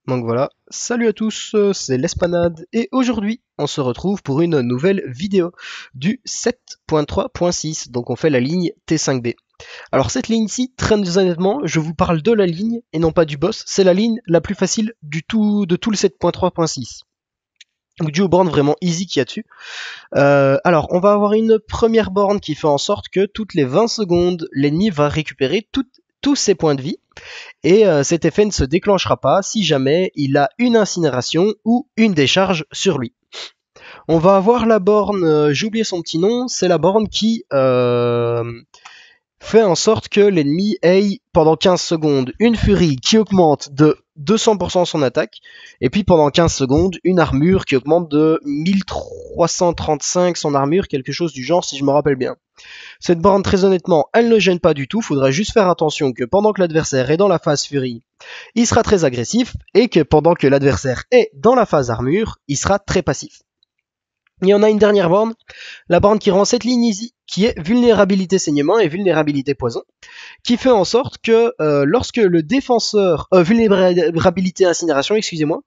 Donc voilà, salut à tous, c'est l'Espanade et aujourd'hui on se retrouve pour une nouvelle vidéo du 7.3.6, donc on fait la ligne T5B. Alors cette ligne-ci, très honnêtement, je vous parle de la ligne et non pas du boss, c'est la ligne la plus facile de tout le 7.3.6. Donc dû aux bornes vraiment easy qu'il y a dessus. Alors on va avoir une première borne qui fait en sorte que toutes les 20 secondes, l'ennemi va récupérer tous ses points de vie. Et cet effet ne se déclenchera pas si jamais il a une incinération ou une décharge sur lui. On va avoir la borne, j'ai oublié son petit nom, c'est la borne qui fait en sorte que l'ennemi ait pendant 15 secondes une furie qui augmente de 200% son attaque, et puis pendant 15 secondes une armure qui augmente de 1335 son armure, quelque chose du genre si je me rappelle bien. Cette borne, très honnêtement, elle ne gêne pas du tout, faudra juste faire attention que pendant que l'adversaire est dans la phase furie, il sera très agressif, et que pendant que l'adversaire est dans la phase armure, il sera très passif. Il y en a une dernière borne, la borne qui rend cette ligne easy, qui est vulnérabilité saignement et vulnérabilité poison, qui fait en sorte que lorsque le défenseur... vulnérabilité incinération, excusez-moi,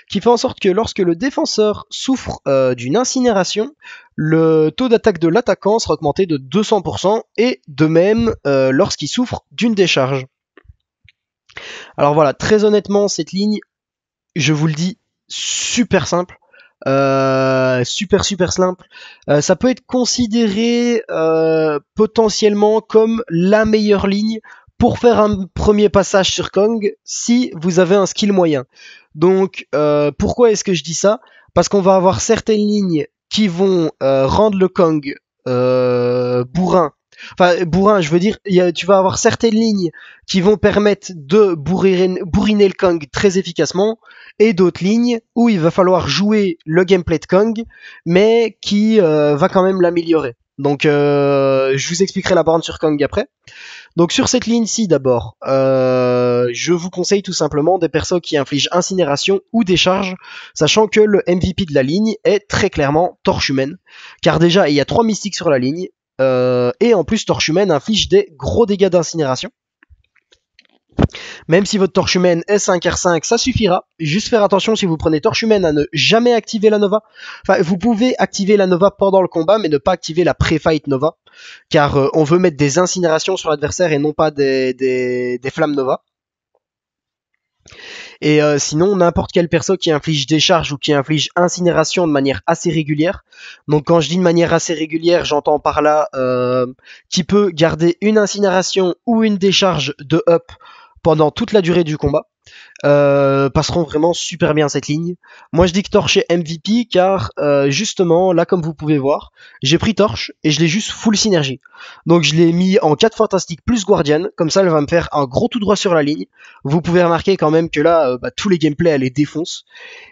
qui fait en sorte que lorsque le défenseur souffre d'une incinération, le taux d'attaque de l'attaquant sera augmenté de 200%, et de même lorsqu'il souffre d'une décharge. Alors voilà, très honnêtement, cette ligne, je vous le dis, super simple. Super simple. Ça peut être considéré potentiellement comme la meilleure ligne pour faire un premier passage sur Kong si vous avez un skill moyen. Donc pourquoi est-ce que je dis ça? Parce qu'on va avoir certaines lignes qui vont rendre le Kong bourrin. Enfin, bourrin, je veux dire, tu vas avoir certaines lignes qui vont permettre de bourriner le Kong très efficacement, et d'autres lignes où il va falloir jouer le gameplay de Kong, mais qui va quand même l'améliorer. Donc, je vous expliquerai la borne sur Kong après. Donc, sur cette ligne-ci, d'abord, je vous conseille tout simplement des persos qui infligent incinération ou décharge, sachant que le MVP de la ligne est très clairement Torche Humaine, car déjà, il y a 3 mystiques sur la ligne, et en plus, Torche Humaine inflige des gros dégâts d'incinération. Même si votre torche humaine est 5R5, ça suffira. Juste faire attention si vous prenez torche humaine à ne jamais activer la Nova. Enfin, vous pouvez activer la Nova pendant le combat, mais ne pas activer la pré-fight Nova. Car on veut mettre des incinérations sur l'adversaire et non pas des flammes Nova. Et sinon, n'importe quel perso qui inflige décharge ou qui inflige incinération de manière assez régulière. Donc quand je dis de manière assez régulière, j'entends par là qui peut garder une incinération ou une décharge de up pendant toute la durée du combat, passeront vraiment super bien cette ligne. Moi je dis que Torche est MVP car justement là, comme vous pouvez voir, j'ai pris Torche et je l'ai juste full synergie. Donc je l'ai mis en 4 fantastiques plus Guardian, comme ça elle va me faire un gros tout droit sur la ligne. Vous pouvez remarquer quand même que là tous les gameplays elle les défonce,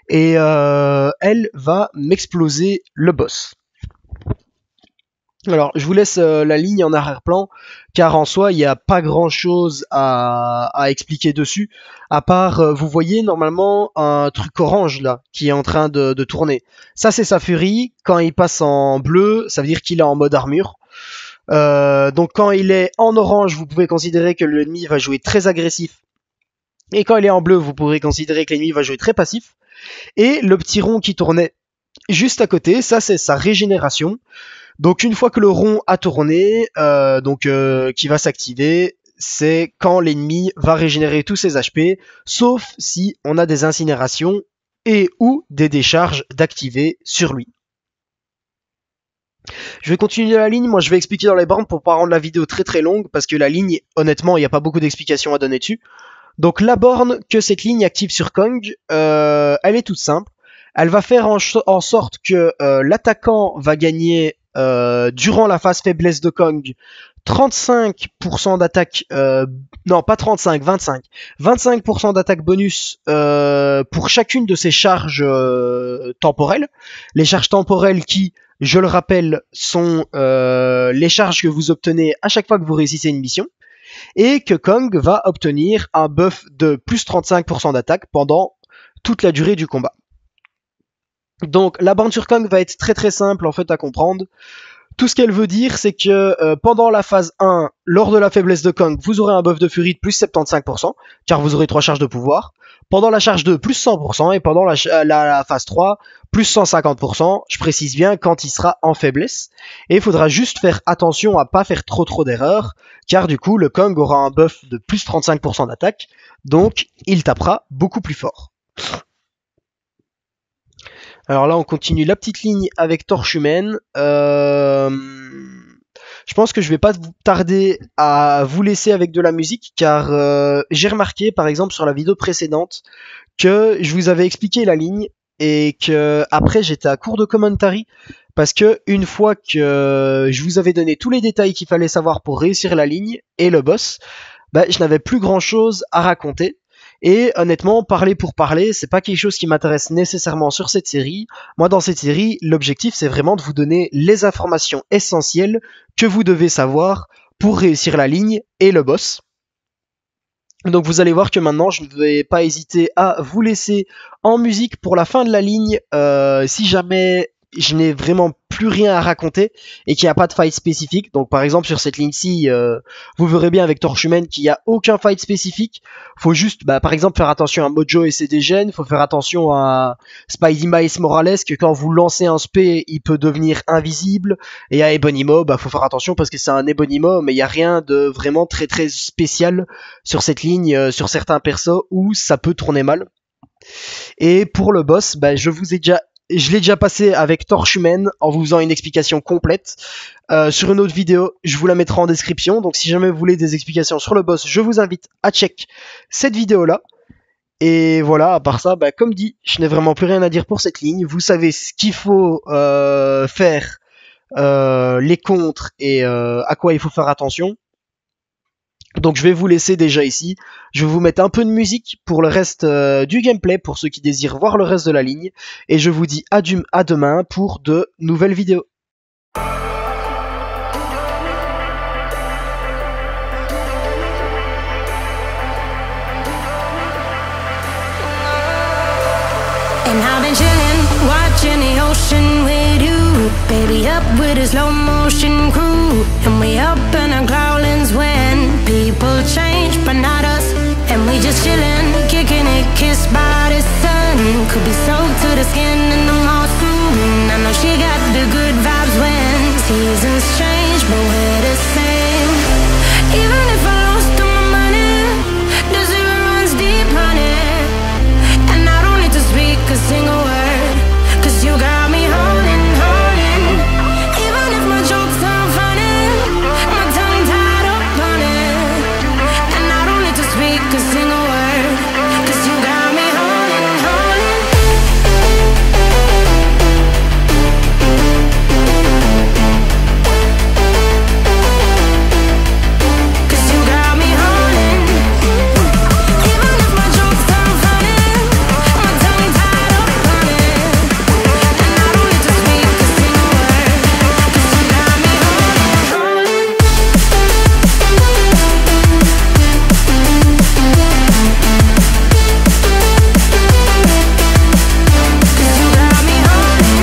et elle va m'exploser le boss. Alors, je vous laisse la ligne en arrière-plan, car en soi, il n'y a pas grand-chose à expliquer dessus, à part, vous voyez normalement un truc orange là, qui est en train de tourner. Ça, c'est sa furie. Quand il passe en bleu, ça veut dire qu'il est en mode armure. Donc quand il est en orange, vous pouvez considérer que l'ennemi va jouer très agressif. Et quand il est en bleu, vous pourrez considérer que l'ennemi va jouer très passif. Et le petit rond qui tournait juste à côté, ça c'est sa régénération. Donc une fois que le rond a tourné, qui va s'activer, c'est quand l'ennemi va régénérer tous ses HP, sauf si on a des incinérations et ou des décharges d'activer sur lui. Je vais continuer la ligne, moi je vais expliquer dans les bornes pour pas rendre la vidéo très très longue, parce que la ligne, honnêtement, il n'y a pas beaucoup d'explications à donner dessus. Donc la borne que cette ligne active sur Kong, elle est toute simple. Elle va faire en sorte que l'attaquant va gagner durant la phase faiblesse de Kong 35% d'attaque, non pas 35, 25, 25% d'attaque bonus pour chacune de ces charges temporelles. Les charges temporelles qui, je le rappelle, sont les charges que vous obtenez à chaque fois que vous réussissez une mission, et que Kong va obtenir un buff de plus 35% d'attaque pendant toute la durée du combat. Donc la borne sur Kong va être très très simple en fait à comprendre. Tout ce qu'elle veut dire, c'est que pendant la phase 1, lors de la faiblesse de Kong, vous aurez un buff de furie de plus 75%, car vous aurez 3 charges de pouvoir. Pendant la charge 2, plus 100%, et pendant la phase 3, plus 150%, je précise bien quand il sera en faiblesse. Et il faudra juste faire attention à pas faire trop d'erreurs, car du coup le Kong aura un buff de plus 35% d'attaque, donc il tapera beaucoup plus fort. Alors là on continue la petite ligne avec Torche Humaine. Je pense que je vais pas tarder à vous laisser avec de la musique, car j'ai remarqué par exemple sur la vidéo précédente que je vous avais expliqué la ligne et que après j'étais à court de commentary, parce que une fois que je vous avais donné tous les détails qu'il fallait savoir pour réussir la ligne et le boss, bah, je n'avais plus grand chose à raconter. Et honnêtement, parler pour parler, c'est pas quelque chose qui m'intéresse nécessairement sur cette série. Moi, dans cette série, l'objectif, c'est vraiment de vous donner les informations essentielles que vous devez savoir pour réussir la ligne et le boss. Donc vous allez voir que maintenant, je ne vais pas hésiter à vous laisser en musique pour la fin de la ligne, si jamais je n'ai vraiment plus rien à raconter et qu'il n'y a pas de fight spécifique. Donc par exemple sur cette ligne-ci, vous verrez bien avec Torche Humaine qu'il n'y a aucun fight spécifique. Faut juste, par exemple, faire attention à Mojo et ses dégènes. Faut faire attention à Spidey Miles Morales, que quand vous lancez un spé, il peut devenir invisible. Et à Ebonimo, faut faire attention parce que c'est un Ebonimo, mais il n'y a rien de vraiment très spécial sur cette ligne, sur certains persos où ça peut tourner mal. Et pour le boss, je l'ai déjà passé avec Torche Humaine en vous faisant une explication complète sur une autre vidéo, je vous la mettrai en description. Donc si jamais vous voulez des explications sur le boss, je vous invite à check cette vidéo là. Et voilà, à part ça, comme dit, je n'ai vraiment plus rien à dire pour cette ligne. Vous savez ce qu'il faut faire, les contres et à quoi il faut faire attention. Donc je vais vous laisser déjà ici, je vais vous mettre un peu de musique pour le reste du gameplay, pour ceux qui désirent voir le reste de la ligne, et je vous dis à demain pour de nouvelles vidéos. And I've been chillin', watching the ocean with you, baby, up with a slow motion crew. And we up in our growlings when people change, but not us. And we just chillin', kicking it, kissed by the sun. Could be soaked to the skin in the mall soon. I know she got the good vibes when seasons change, but we're the same. Even if I lost all my money, the zero runs deep, honey. And I don't need to speak a single word, 'cause you got me holding, holding. Even if my jokes aren't funny, my tongue tied up on it. And I don't need to speak a single word, 'cause you got me holding, holding. 'Cause you got me holding. Even if my jokes aren't funny, my tongue tied up on it. And I don't need to speak a single word, 'cause you got me holding, holding. 'Cause you got me holding.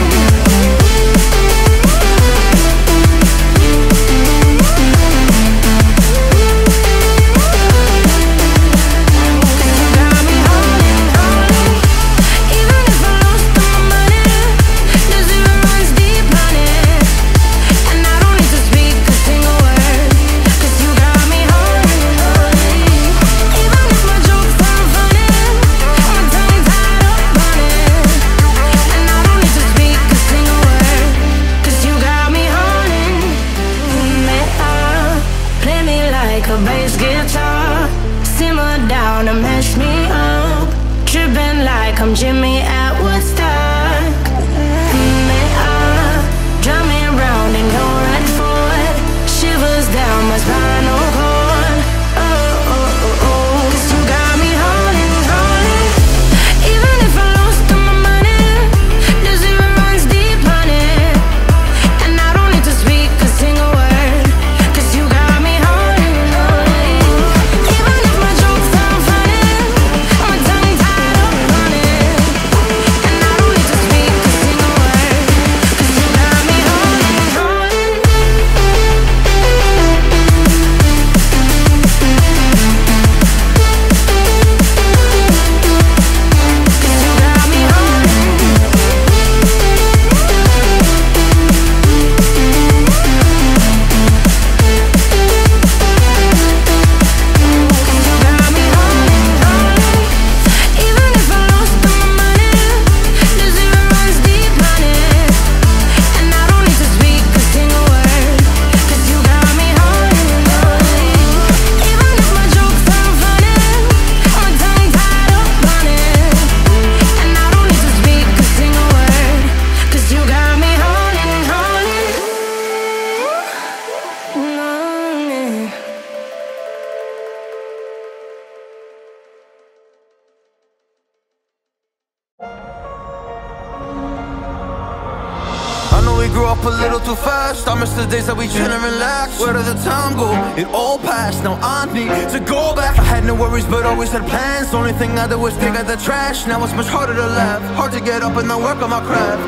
'Cause you got me holding, holding. Even if I lost all my money, the zero runs deep, honey. And I don't need to speak a single word, 'cause you got me holding, holding. Even if my jokes aren't funny, my tongue tied up on it. And I don't need to speak a single word, 'cause you got me holding. Me up, play me like a bass guitar. Simmer down and mash me up, tripping like I'm Jimmy at Woodstock. Me up, drive me around and go right for it. Shivers down my spinal cord. Oh, oh, oh, oh. 'Cause you got me holding, holding. Even if I lost all my money, the zero runs deep, honey. And I don't need to speak a single word, 'cause you got me holding, holding. Even if my jokes aren't funny, my tongue tied up on it. we grew up a little too fast. I miss the days that we chill and relax. Where did the time go? It all passed, now I need to go back. I had no worries but always had plans. Only thing I did was dig out the trash. Now it's much harder to laugh, hard to get up and not work on my craft.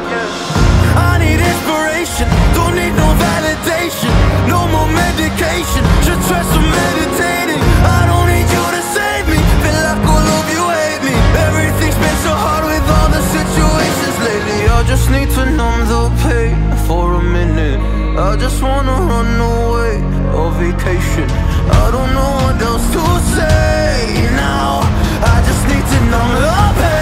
I need inspiration, don't need no validation. No more medication, should try some meditating. I don't need you to save me, feel like all of you hate me. Everything's been so hard with all the situations lately. I just need to numb the pain for a minute. I just wanna run away on vacation. I don't know what else to say now. I just need to numb the pain.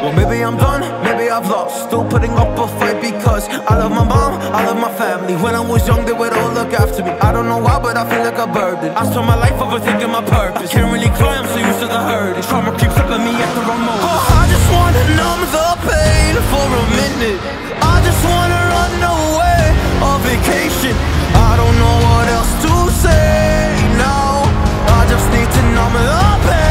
Well, maybe I'm done, maybe I've lost. Still putting up a fight because I love my mom, I love my family. When I was young, they would all look after me. I don't know why, but I feel like a burden. I spent my life overthinking my purpose. Can't really cry, I'm so used to the hurt. Trauma keeps flipping me at the wrong moment. Oh, I just wanna numb the pain for a minute. I just wanna run away on vacation. I don't know what else to say now. I just need to numb the pain.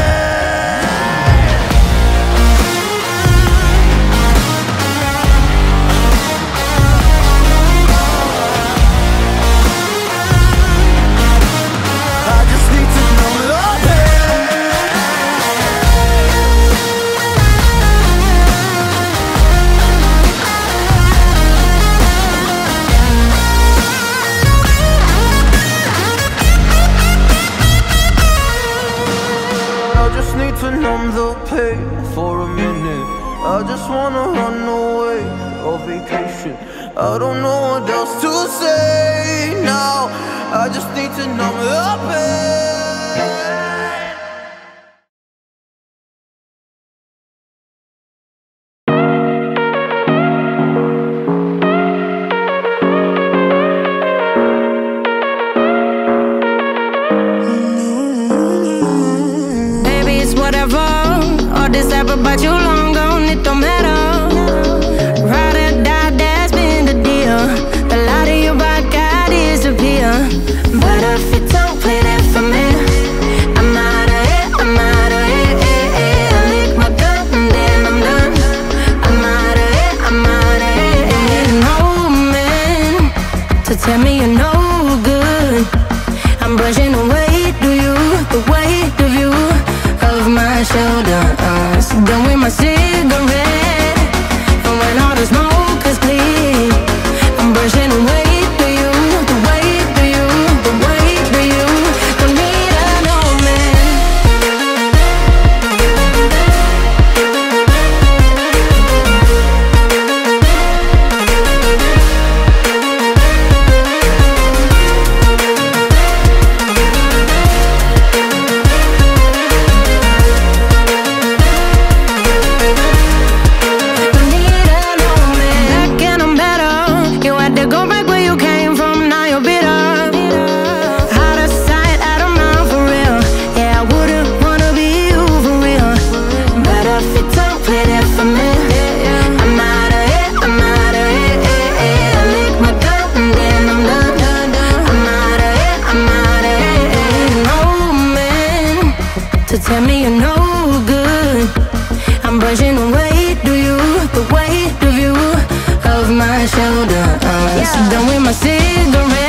To numb the pain for a minute. I just wanna run away on vacation. I don't know what else to say now. I just need to numb the pain. But you long gone, it don't matter. Ride or die, that's been the deal. The light of your back, I disappear. But if you don't play that for me, I'm out of it, I'm out of it. I lick my gun and then I'm done. I'm out of it, I'm out of it. I need an old man to tell me you're no good. I'm brushing the weight of you, the weight of you of my shoulder. Done with my cigarette, and when all the smoke is clear, I'm brushing away to you, the weight to you, the weight to you. Don't need an old man. Tell me you're no good. I'm brushing the weight of you, the weight of you of my shoulder. Done with my cigarette.